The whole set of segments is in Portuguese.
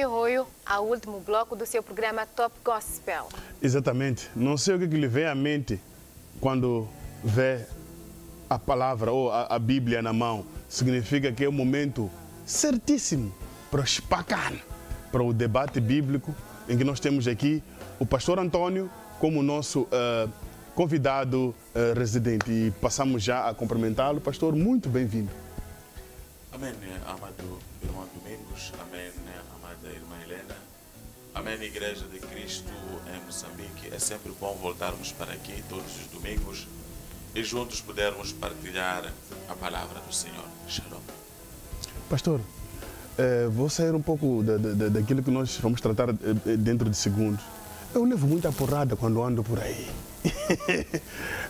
Roio, ao último bloco do seu programa Top Gospel. Exatamente. Não sei o que lhe vem à mente quando vê a palavra ou a Bíblia na mão. Significa que é o momento certíssimo para espacar para o debate bíblico em que nós temos aqui o pastor Antônio como nosso convidado residente. E passamos já a cumprimentá-lo. Pastor, muito bem-vindo. Amém, amado irmão Domingos. Amém, amada irmã Helena. Amém, Igreja de Cristo em Moçambique. É sempre bom voltarmos para aqui todos os domingos e juntos pudermos partilhar a palavra do Senhor. Shalom. Pastor, vou sair um pouco daquilo que nós vamos tratar dentro de segundos. Eu levo muita porrada quando ando por aí.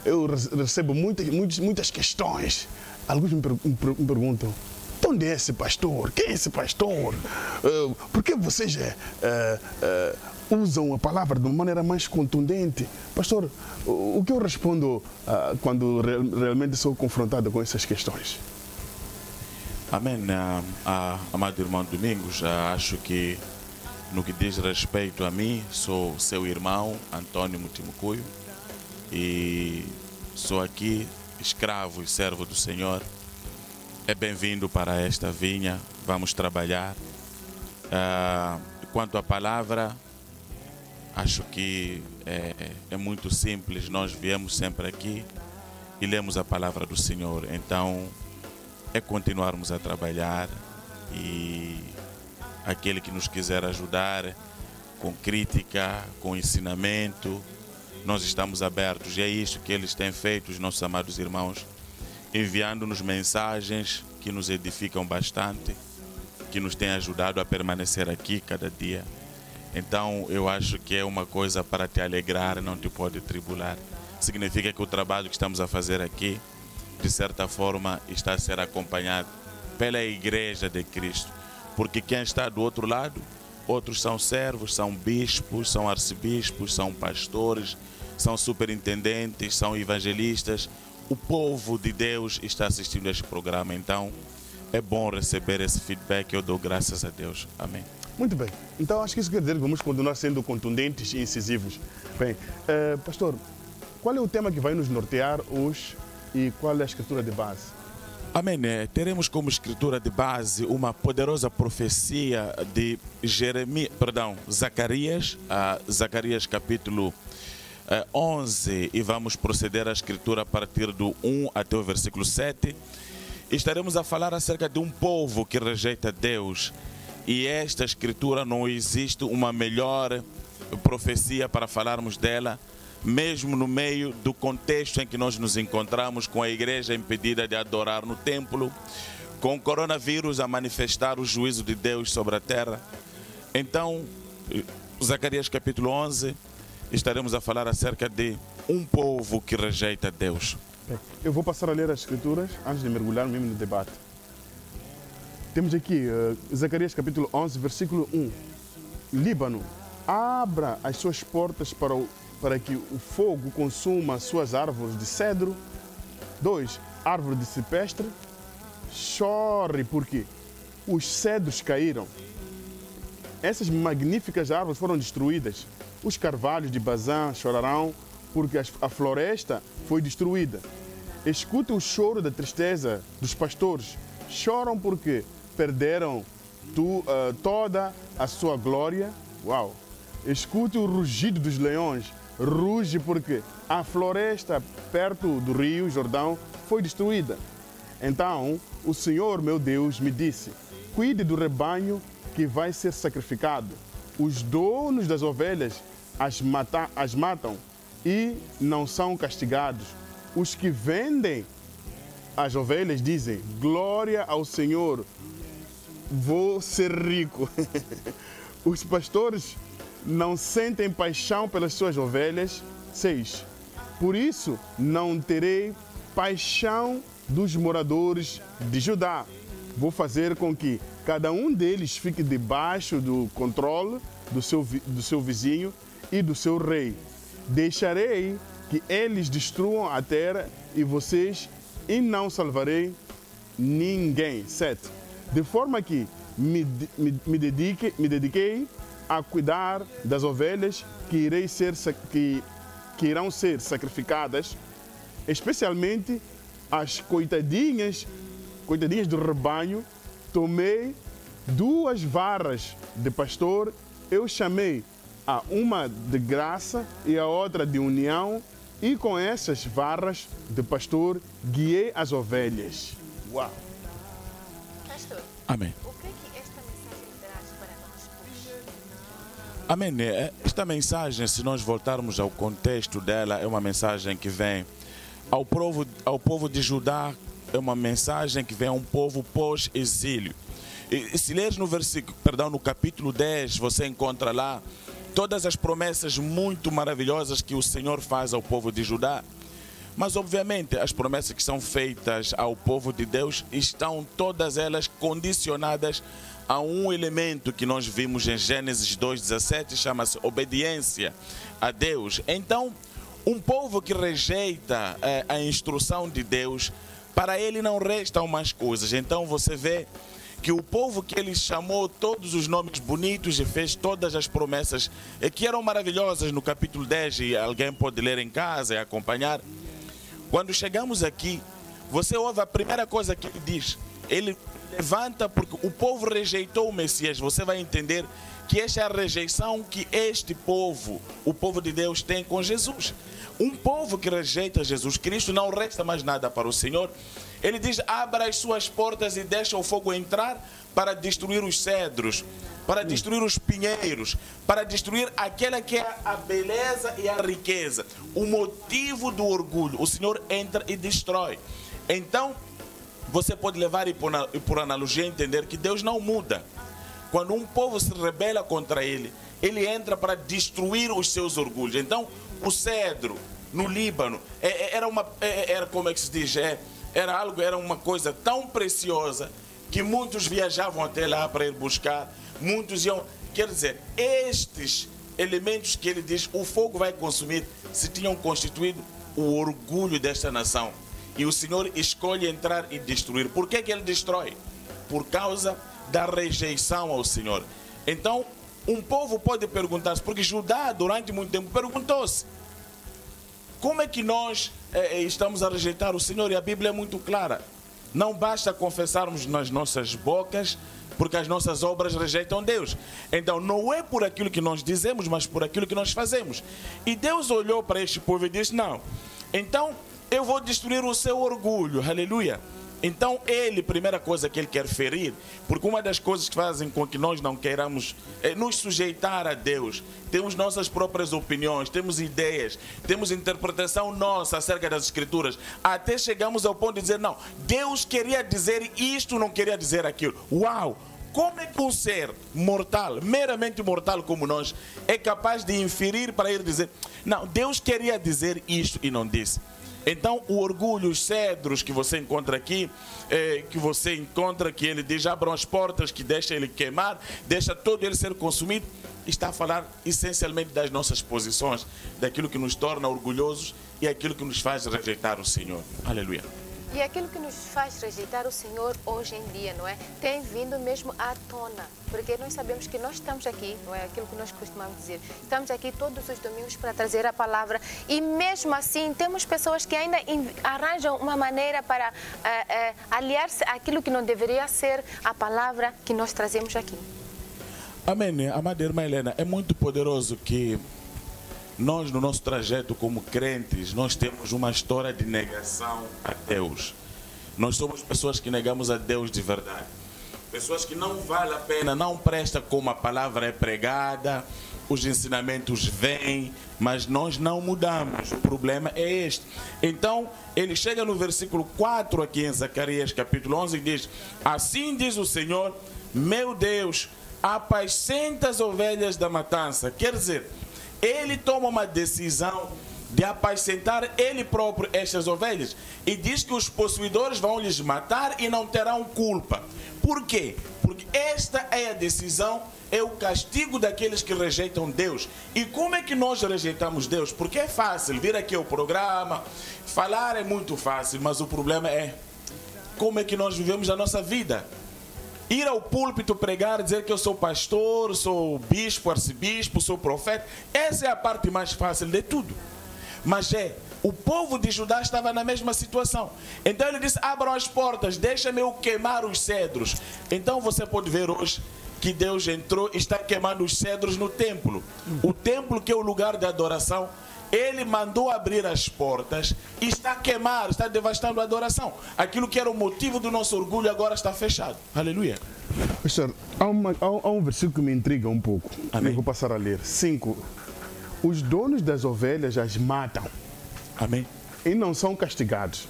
Eu recebo muitas questões. Alguns me perguntam: de onde é esse pastor? Quem é esse pastor? Por que vocês usam a palavra de uma maneira mais contundente? Pastor, o que eu respondo quando realmente sou confrontado com essas questões? Amém, amado irmão Domingos. Acho que no que diz respeito a mim, sou seu irmão Antônio Mutimucuio e sou aqui escravo e servo do Senhor. É bem-vindo para esta vinha, vamos trabalhar. Quanto à palavra, acho que é muito simples. Nós viemos sempre aqui e lemos a palavra do Senhor. Então, é continuarmos a trabalhar e aquele que nos quiser ajudar com crítica, com ensinamento, nós estamos abertos. E é isso que eles têm feito, os nossos amados irmãos, enviando-nos mensagens que nos edificam bastante, que nos têm ajudado a permanecer aqui cada dia. Então, eu acho que é uma coisa para te alegrar, não te pode tribular. Significa que o trabalho que estamos a fazer aqui, de certa forma, está a ser acompanhado pela Igreja de Cristo. Porque quem está do outro lado, outros são servos, são bispos, são arcebispos, são pastores, são superintendentes, são evangelistas. O povo de Deus está assistindo a este programa, então é bom receber esse feedback. Eu dou graças a Deus. Amém. Muito bem. Então acho que isso quer dizer que vamos continuar sendo contundentes e incisivos. Bem, pastor, qual é o tema que vai nos nortear hoje e qual é a escritura de base? Amém. Teremos como escritura de base uma poderosa profecia de Zacarias, Zacarias capítulo 11, e vamos proceder à escritura a partir do 1 até o versículo 7. Estaremos a falar acerca de um povo que rejeita Deus, e esta escritura não existe uma melhor profecia para falarmos dela, mesmo no meio do contexto em que nós nos encontramos, com a igreja impedida de adorar no templo, com o coronavírus a manifestar o juízo de Deus sobre a terra. Então, Zacarias capítulo 11, estaremos a falar acerca de um povo que rejeita Deus. Eu vou passar a ler as escrituras antes de mergulhar mesmo no debate. Temos aqui Zacarias capítulo 11, versículo 1. Líbano, abra as suas portas para que o fogo consuma as suas árvores de cedro. 2. Árvore de ciprestre, chore porque os cedros caíram. Essas magníficas árvores foram destruídas. Os carvalhos de Bazã chorarão porque a floresta foi destruída. Escute o choro da tristeza dos pastores. Choram porque perderam toda a sua glória. Uau! Escute o rugido dos leões. Ruge porque a floresta perto do rio Jordão foi destruída. Então o Senhor, meu Deus, me disse: cuide do rebanho que vai ser sacrificado. Os donos das ovelhas as matam e não são castigados. Os que vendem as ovelhas dizem: glória ao Senhor, vou ser rico. Os pastores não sentem paixão pelas suas ovelhas 6. Por isso não terei paixão dos moradores de Judá. Vou fazer com que cada um deles fique debaixo do controle do seu vizinho e do seu rei. Deixarei que eles destruam a terra e não salvarei ninguém. 7. De forma que me dediquei a cuidar das ovelhas que irão ser sacrificadas, especialmente as coitadinhas do rebanho. Tomei 2 varas de pastor, eu chamei a uma de graça e a outra de união, e com essas varas de pastor guiei as ovelhas. Uau! Pastor, Amém. o que é que esta mensagem traz para nós hoje? Amém. Esta mensagem, se nós voltarmos ao contexto dela, é uma mensagem que vem ao povo de Judá, é uma mensagem que vem a um povo pós-exílio. E se leres no capítulo 10, você encontra lá todas as promessas muito maravilhosas que o Senhor faz ao povo de Judá. Mas, obviamente, as promessas que são feitas ao povo de Deus estão todas elas condicionadas a um elemento que nós vimos em Gênesis 2,17, chama-se obediência a Deus. Então, um povo que rejeita a instrução de Deus, para ele não restam mais coisas. Então, você vê que o povo que ele chamou todos os nomes bonitos e fez todas as promessas que eram maravilhosas no capítulo 10, e alguém pode ler em casa e acompanhar. Quando chegamos aqui, você ouve a primeira coisa que ele diz. Ele levanta porque o povo rejeitou o Messias. Você vai entender que esta é a rejeição que este povo, o povo de Deus, tem com Jesus. Um povo que rejeita Jesus Cristo, não resta mais nada para o Senhor. Ele diz: abra as suas portas e deixa o fogo entrar para destruir os cedros, para destruir os pinheiros, para destruir aquela que é a beleza e a riqueza, o motivo do orgulho. O Senhor entra e destrói. Então, você pode levar e por analogia entender que Deus não muda. Quando um povo se rebela contra ele, ele entra para destruir os seus orgulhos. Então, o cedro no Líbano era como é que se diz? Era uma coisa tão preciosa que muitos viajavam até lá para ir buscar. Muitos iam. Quer dizer, estes elementos que ele diz, o fogo vai consumir, se tinham constituído o orgulho desta nação. E o Senhor escolhe entrar e destruir. Por que ele destrói? Por causa da rejeição ao Senhor. Então, um povo pode perguntar-se, porque Judá durante muito tempo perguntou-se: como é que nós estamos a rejeitar o Senhor? E a Bíblia é muito clara. Não basta confessarmos nas nossas bocas, porque as nossas obras rejeitam Deus. Então, não é por aquilo que nós dizemos, mas por aquilo que nós fazemos. E Deus olhou para este povo e disse: não, então eu vou destruir o seu orgulho. Aleluia. Então, primeira coisa que ele quer ferir, porque uma das coisas que fazem com que nós não queiramos nos sujeitar a Deus, temos nossas próprias opiniões, temos ideias, temos interpretação nossa acerca das Escrituras, até chegamos ao ponto de dizer: não, Deus queria dizer isto, não queria dizer aquilo. Uau! Como é que um ser mortal, meramente mortal como nós, é capaz de inferir para ir dizer: não, Deus queria dizer isto e não disse? Então, o orgulho, os cedros que você encontra aqui, que ele diz: abram as portas, que deixa ele queimar, deixa todo ele ser consumido, está a falar essencialmente das nossas posições, daquilo que nos torna orgulhosos e aquilo que nos faz rejeitar o Senhor. Aleluia. E aquilo que nos faz rejeitar o Senhor hoje em dia, não é? Tem vindo mesmo à tona, porque nós sabemos que nós estamos aqui, não é? Aquilo que nós costumamos dizer, estamos aqui todos os domingos para trazer a palavra, e mesmo assim temos pessoas que ainda arranjam uma maneira para aliar-se àquilo que não deveria ser a palavra que nós trazemos aqui. Amém. Amada irmã Helena, é muito poderoso que nós, no nosso trajeto como crentes, nós temos uma história de negação a Deus. Nós somos pessoas que negamos a Deus de verdade. Pessoas que não vale a pena, não presta como a palavra é pregada, os ensinamentos vêm, mas nós não mudamos. O problema é este. Então, ele chega no versículo 4 aqui em Zacarias capítulo 11 e diz: assim diz o Senhor, meu Deus, apacenta as ovelhas da matança. Quer dizer, ele toma uma decisão de apacentar ele próprio estas ovelhas. E diz que os possuidores vão lhes matar e não terão culpa. Por quê? Porque esta é a decisão, é o castigo daqueles que rejeitam Deus. E como é que nós rejeitamos Deus? Porque é fácil vir aqui ao programa, falar é muito fácil, mas o problema é como é que nós vivemos a nossa vida. Ir ao púlpito pregar, dizer que eu sou pastor, sou bispo, arcebispo, sou profeta, essa é a parte mais fácil de tudo. Mas o povo de Judá estava na mesma situação. Então ele disse, abram as portas, deixa-me eu queimar os cedros. Então você pode ver hoje que Deus entrou e está queimando os cedros no templo. O templo, que é o lugar de adoração, ele mandou abrir as portas e está a queimar, está devastando a adoração. Aquilo que era o motivo do nosso orgulho agora está fechado. Aleluia. Pastor, há um versículo que me intriga um pouco. Amém. Eu vou passar a ler. 5. Os donos das ovelhas as matam. Amém. E não são castigados.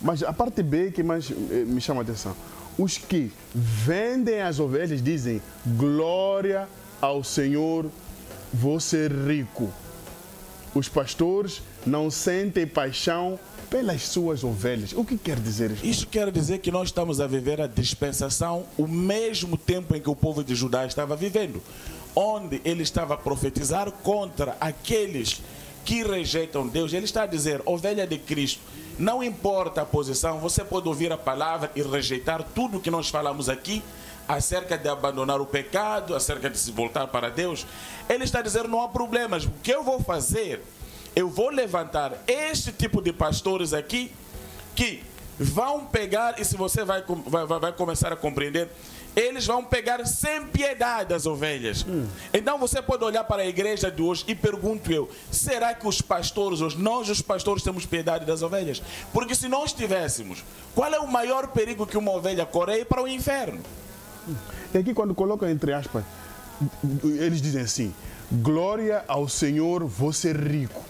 Mas a parte B que mais me chama a atenção. Os que vendem as ovelhas dizem, glória ao Senhor, vou ser rico. Os pastores não sentem paixão pelas suas ovelhas. O que quer dizer isso? Isso quer dizer que nós estamos a viver a dispensação, o mesmo tempo em que o povo de Judá estava vivendo, onde ele estava a profetizar contra aqueles que rejeitam Deus. Ele está a dizer, ovelha de Cristo, não importa a posição, você pode ouvir a palavra e rejeitar tudo o que nós falamos aqui, acerca de abandonar o pecado, acerca de se voltar para Deus. Ele está dizendo, não há problemas. O que eu vou fazer? Eu vou levantar este tipo de pastores aqui, que vão pegar, e se você vai começar a compreender, eles vão pegar sem piedade as ovelhas. Então você pode olhar para a igreja de hoje e pergunto eu, será que os pastores hoje, nós os pastores temos piedade das ovelhas? Porque se nós tivéssemos, qual é o maior perigo que uma ovelha corre? É ir para o inferno. E aqui quando colocam entre aspas, eles dizem assim, glória ao Senhor, vou ser rico.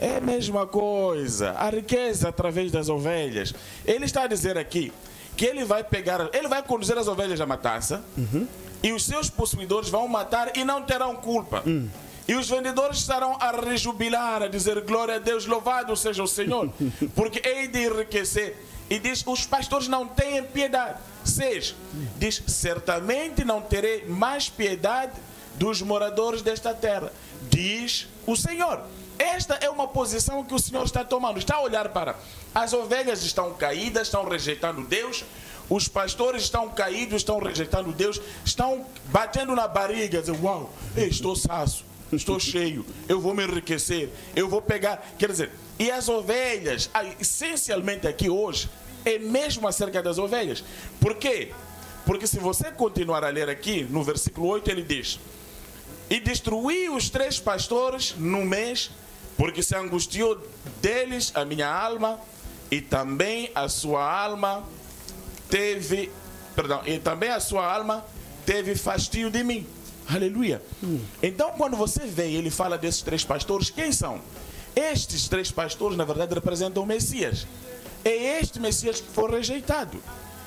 É a mesma coisa, a riqueza através das ovelhas. Ele está a dizer aqui que ele vai pegar, ele vai conduzir as ovelhas à matança, e os seus possuidores vão matar e não terão culpa. E os vendedores estarão a rejubilar, a dizer glória a Deus, louvado seja o Senhor, porque hei de enriquecer. E diz, os pastores não têm piedade. 6. Diz, certamente não terei mais piedade dos moradores desta terra, diz o Senhor. Esta é uma posição que o Senhor está tomando. Está a olhar para as ovelhas estão caídas, estão rejeitando Deus. Os pastores estão caídos, estão rejeitando Deus. Estão batendo na barriga, dizendo, uau, estou saço, estou cheio, eu vou me enriquecer, eu vou pegar. Quer dizer, e as ovelhas, essencialmente aqui hoje, é mesmo acerca das ovelhas. Por quê? Porque se você continuar a ler aqui, no versículo 8, ele diz, e destruí os 3 pastores no mês, porque se angustiou deles a minha alma, e também a sua alma teve, e também a sua alma teve fastio de mim. Aleluia. Então, quando você vê, ele fala desses 3 pastores, quem são? Estes 3 pastores, na verdade, representam o Messias. É este Messias que foi rejeitado.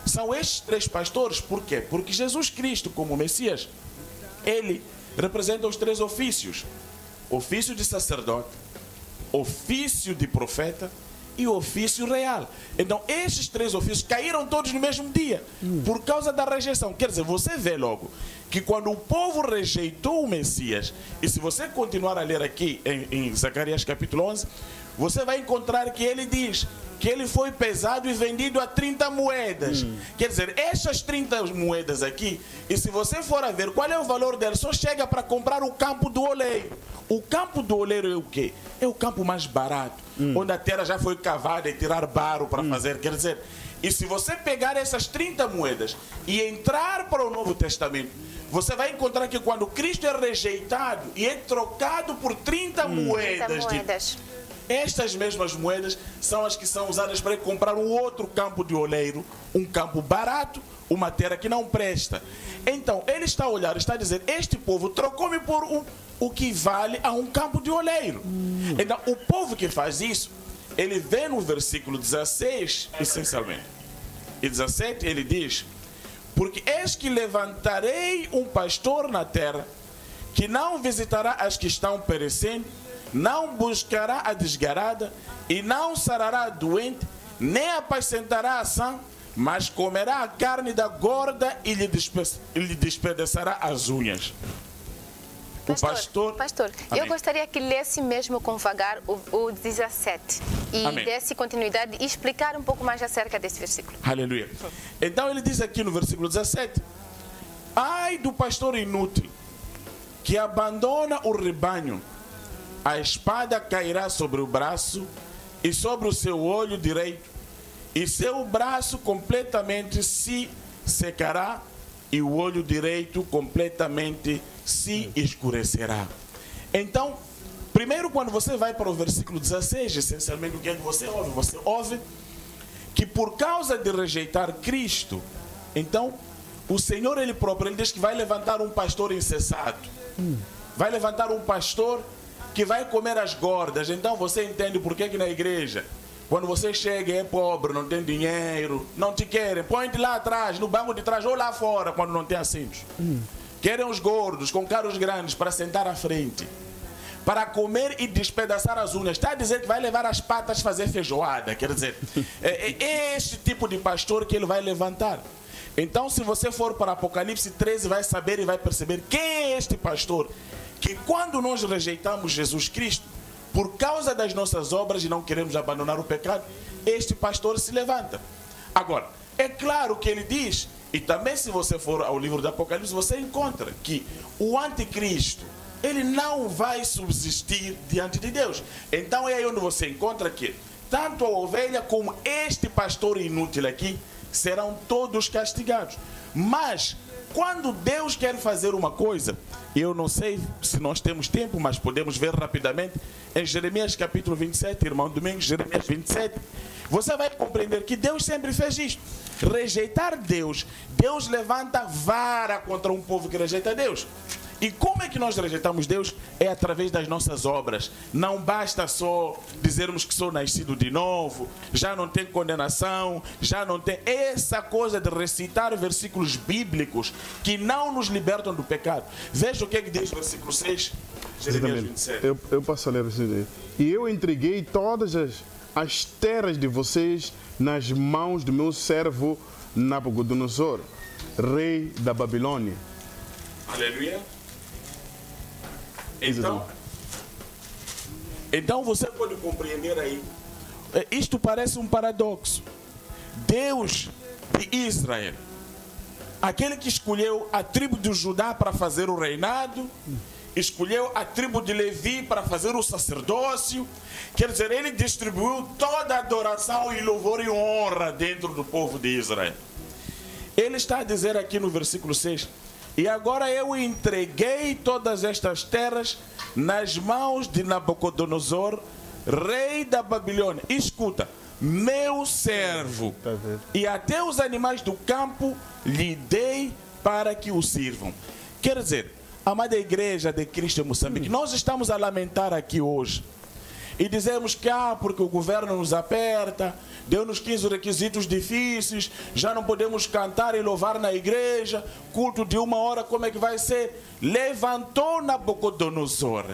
São estes 3 pastores, por quê? Porque Jesus Cristo, como Messias, ele representa os 3 ofícios. Ofício de sacerdote, ofício de profeta e ofício real. Então, estes 3 ofícios caíram todos no mesmo dia, por causa da rejeição. Quer dizer, você vê logo que quando o povo rejeitou o Messias, e se você continuar a ler aqui em Zacarias capítulo 11, você vai encontrar que ele diz que ele foi pesado e vendido a 30 moedas. Quer dizer, essas 30 moedas aqui, e se você for a ver qual é o valor delas, só chega para comprar o campo do oleiro. O campo do oleiro é o quê? É o campo mais barato, onde a terra já foi cavada e tirar barro para fazer. Quer dizer, e se você pegar essas 30 moedas e entrar para o Novo Testamento, você vai encontrar que quando Cristo é rejeitado e é trocado por 30 moedas. Estas mesmas moedas são as que são usadas para comprar um outro campo de oleiro, um campo barato, uma terra que não presta. Então, ele está a olhar, está a dizer, este povo trocou-me por o que vale a um campo de oleiro. Então, o povo que faz isso, ele vê no versículo 16, essencialmente. E 17, ele diz, porque eis que levantarei um pastor na terra, que não visitará as que estão perecendo, não buscará a desgarrada, e não sarará a doente, nem apacentará a sã, mas comerá a carne da gorda e lhe despedaçará as unhas. Pastor, Amém. eu gostaria que lesse mesmo com vagar o 17 e Amém. desse continuidade e explicar um pouco mais acerca desse versículo. Aleluia. Então ele diz aqui no versículo 17: ai do pastor inútil que abandona o rebanho, a espada cairá sobre o braço e sobre o seu olho direito, e seu braço completamente se secará, e o olho direito completamente se escurecerá. Então, primeiro, quando você vai para o versículo 16, essencialmente o que é que você ouve? Você ouve que por causa de rejeitar Cristo, então o Senhor ele próprio, ele diz que vai levantar um pastor insensato, vai levantar um pastor que vai comer as gordas. Então você entende por que na igreja, quando você chega e é pobre, não tem dinheiro, não te querem, põe-te lá atrás, no banco de trás ou lá fora, quando não tem assentos. Querem os gordos com carros grandes para sentar à frente, para comer e despedaçar as unhas. Está a dizer que vai levar as patas fazer feijoada. Quer dizer, é este tipo de pastor que ele vai levantar. Então, se você for para Apocalipse 13, vai saber e vai perceber quem é este pastor, que quando nós rejeitamos Jesus Cristo, por causa das nossas obras e não queremos abandonar o pecado, este pastor se levanta. Agora, é claro que ele diz, e também se você for ao livro do Apocalipse, você encontra que o anticristo, ele não vai subsistir diante de Deus. Então é aí onde você encontra que tanto a ovelha como este pastor inútil aqui serão todos castigados. Mas quando Deus quer fazer uma coisa, eu não sei se nós temos tempo, mas podemos ver rapidamente em Jeremias capítulo 27, irmão Domingos, Jeremias 27, você vai compreender que Deus sempre fez isto. Rejeitar Deus, Deus levanta vara contra um povo que rejeita Deus. E como é que nós rejeitamos Deus? É através das nossas obras. Não basta só dizermos que sou nascido de novo, já não tem condenação, já não tem essa coisa de recitar versículos bíblicos que não nos libertam do pecado. Veja o que é que diz o versículo 6, Jeremias 27. Eu passo a ler assim. E eu entreguei todas as terras de vocês nas mãos do meu servo Nabucodonosor, rei da Babilônia. Aleluia. Então você pode compreender aí. Isto parece um paradoxo. Deus de Israel, aquele que escolheu a tribo de Judá para fazer o reinado, escolheu a tribo de Levi para fazer o sacerdócio, quer dizer, ele distribuiu toda a adoração e louvor e honra dentro do povo de Israel. Ele está a dizer aqui no versículo 6: e agora eu entreguei todas estas terras nas mãos de Nabucodonosor, rei da Babilônia. Escuta, meu servo, e até os animais do campo lhe dei para que o sirvam. Quer dizer, amada igreja de Cristo em Moçambique, nós estamos a lamentar aqui hoje e dizemos que porque o governo nos aperta, deu-nos 15 requisitos difíceis, já não podemos cantar e louvar na igreja, culto de 1 hora, como é que vai ser? Levantou Nabucodonosor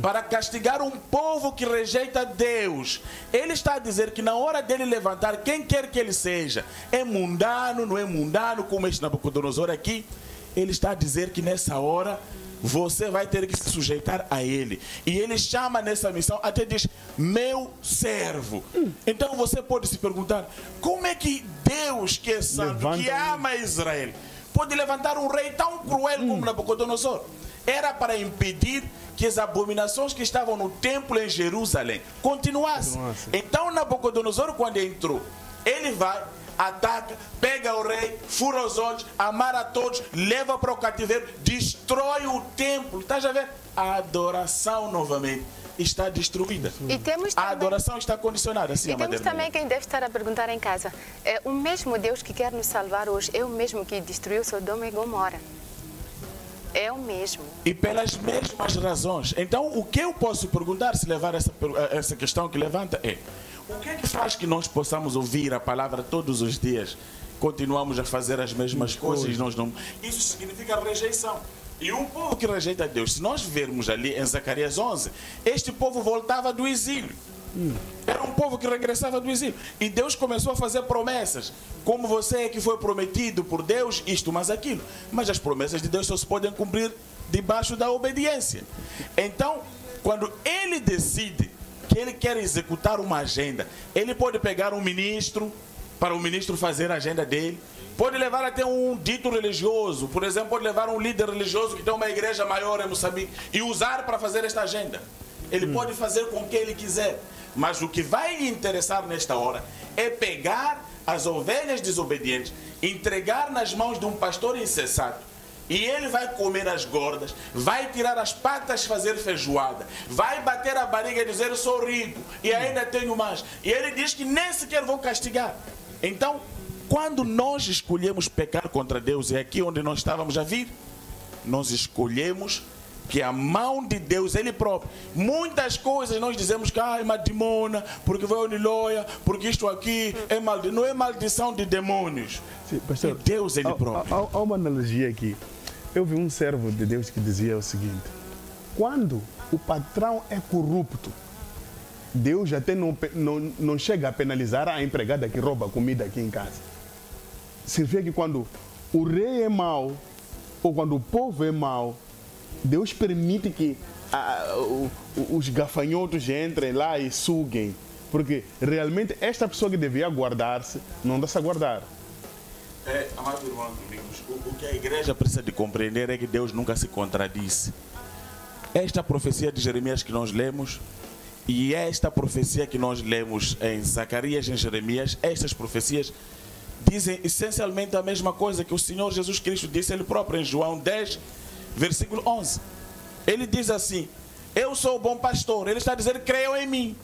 para castigar um povo que rejeita Deus. Ele está a dizer que na hora dele levantar, quem quer que ele seja, é mundano, não é mundano, como este Nabucodonosor aqui, ele está a dizer que nessa hora você vai ter que se sujeitar a ele. E ele chama nessa missão, até diz, meu servo. Então você pode se perguntar, como é que Deus, que é santo, que ama Israel, pode levantar um rei tão cruel como Nabucodonosor? Era para impedir que as abominações que estavam no templo em Jerusalém continuassem. Então Nabucodonosor, quando entrou, ele vai, ataca, pega o rei, fura os olhos, amarra todos, leva para o cativeiro, destrói o templo. Está a ver? A adoração novamente está destruída. E temos também, a adoração está condicionada. Assim, e temos também quem deve estar a perguntar em casa, o mesmo Deus que quer nos salvar hoje é o mesmo que destruiu Sodoma e Gomorra. É o mesmo. E pelas mesmas razões. Então, o que eu posso perguntar, se levar essa questão que levanta, é: o que é que faz que nós possamos ouvir a palavra todos os dias, continuamos a fazer as mesmas coisas? Nós não... Isso significa rejeição. E um povo que rejeita Deus, se nós vermos ali em Zacarias 11, este povo voltava do exílio. Era um povo que regressava do exílio. E Deus começou a fazer promessas. Como você é que foi prometido por Deus, isto, mas aquilo. Mas as promessas de Deus só se podem cumprir debaixo da obediência. Então, quando ele decide que ele quer executar uma agenda, ele pode pegar um ministro, para o ministro fazer a agenda dele. Pode levar até um dito religioso, por exemplo, pode levar um líder religioso que tem uma igreja maior em Moçambique e usar para fazer esta agenda. Ele pode fazer com o que ele quiser, mas o que vai lhe interessar nesta hora é pegar as ovelhas desobedientes, entregar nas mãos de um pastor insensato, e ele vai comer as gordas, vai tirar as patas, fazer feijoada, vai bater a barriga e dizer: eu sou rico e ainda tenho mais. E ele diz que nem sequer vou castigar. Então, quando nós escolhemos pecar contra Deus, é aqui onde nós estávamos a vir, nós escolhemos que a mão de Deus, Ele próprio, muitas coisas nós dizemos que é madimona, porque vai uniloia, porque isto aqui é maldição. Não é maldição de demônios. Sim, pastor, é Deus Ele próprio. Há uma analogia aqui. Eu vi um servo de Deus que dizia o seguinte: quando o patrão é corrupto, Deus até não chega a penalizar a empregada que rouba comida aqui em casa. Significa que quando o rei é mau, ou quando o povo é mau, Deus permite que os gafanhotos entrem lá e suguem. Porque realmente esta pessoa que devia guardar-se, não dá-se a guardar. Amado irmão Domingos, o que a igreja precisa de compreender é que Deus nunca se contradiz. Esta profecia de Jeremias que nós lemos, e esta profecia que nós lemos em Zacarias e em Jeremias, estas profecias dizem essencialmente a mesma coisa que o Senhor Jesus Cristo disse Ele próprio em João 10, versículo 11. Ele diz assim: eu sou o bom pastor. Ele está a dizer: creiam em mim.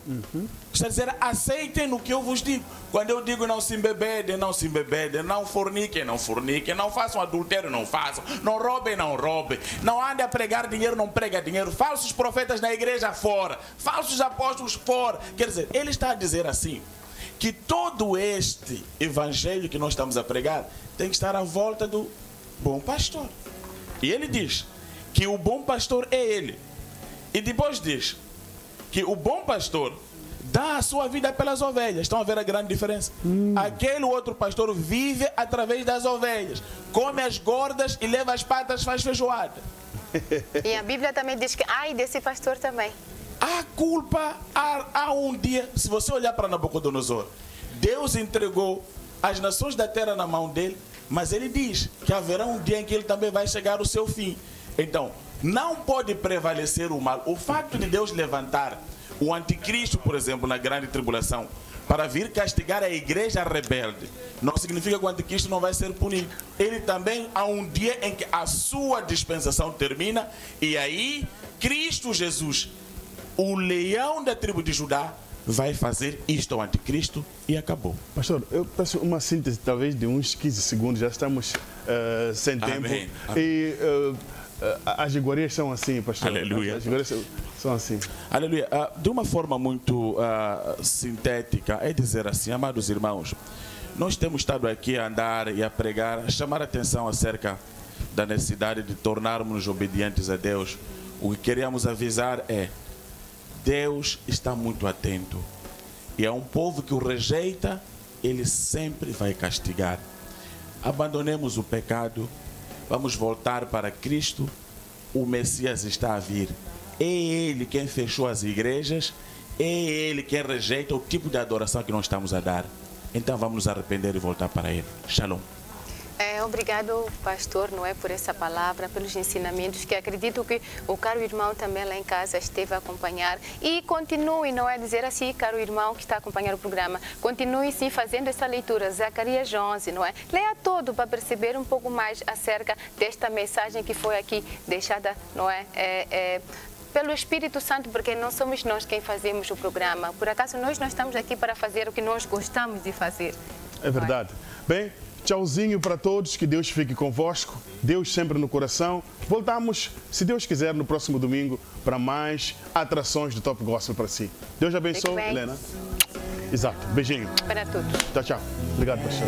Está a dizer: aceitem no que eu vos digo. Quando eu digo não se embebedem, não se embebedem, não forniquem, não forniquem, não façam adultério, não façam, não roubem, não roubem, não andem a pregar dinheiro, não prega dinheiro, falsos profetas na igreja fora, falsos apóstolos fora. Quer dizer, ele está a dizer assim, que todo este evangelho que nós estamos a pregar tem que estar à volta do bom pastor. E ele diz que o bom pastor é ele. E depois diz que o bom pastor dá a sua vida pelas ovelhas. Estão a ver a grande diferença? Aquele outro pastor vive através das ovelhas, come as gordas e leva as patas, faz feijoada. E a Bíblia também diz que ai desse pastor também. A culpa, há um dia, se você olhar para Nabucodonosor, Deus entregou as nações da terra na mão dele, mas ele diz que haverá um dia em que ele também vai chegar ao seu fim. Então, não pode prevalecer o mal. O facto de Deus levantar o anticristo, por exemplo, na grande tribulação, para vir castigar a igreja rebelde, não significa que o anticristo não vai ser punido. Ele também há um dia em que a sua dispensação termina, e aí Cristo Jesus, o leão da tribo de Judá, vai fazer isto ao anticristo e acabou. Pastor, eu peço uma síntese talvez de uns 15 segundos, já estamos sem tempo. Amém. E as iguarias são assim, pastor. Aleluia. As iguarias são assim. Aleluia. De uma forma muito sintética, é dizer assim: amados irmãos, nós temos estado aqui a andar e a pregar, a chamar a atenção acerca da necessidade de tornarmos obedientes a Deus. O que queremos avisar é: Deus está muito atento. E é um povo que o rejeita, Ele sempre vai castigar. Abandonemos o pecado, vamos voltar para Cristo. O Messias está a vir. É Ele quem fechou as igrejas, é Ele quem rejeita o tipo de adoração que nós estamos a dar. Então vamos nos arrepender e voltar para Ele. Shalom. Obrigado, pastor, não é, por essa palavra, pelos ensinamentos, que acredito que o caro irmão também lá em casa esteve a acompanhar. E continue, não é, dizer assim, caro irmão que está a acompanhar o programa, continue sim fazendo essa leitura, Zacarias 11, não é? Leia todo para perceber um pouco mais acerca desta mensagem que foi aqui deixada, não é? Pelo Espírito Santo, porque não somos nós quem fazemos o programa. Por acaso nós não estamos aqui para fazer o que nós gostamos de fazer. É verdade. Bem, tchauzinho para todos, que Deus fique convosco, Deus sempre no coração. Voltamos, se Deus quiser, no próximo domingo para mais atrações do Top Gospel para si. Deus abençoe, Helena. Exato, beijinho. Para todos. Tchau, tchau. Obrigado, pastor.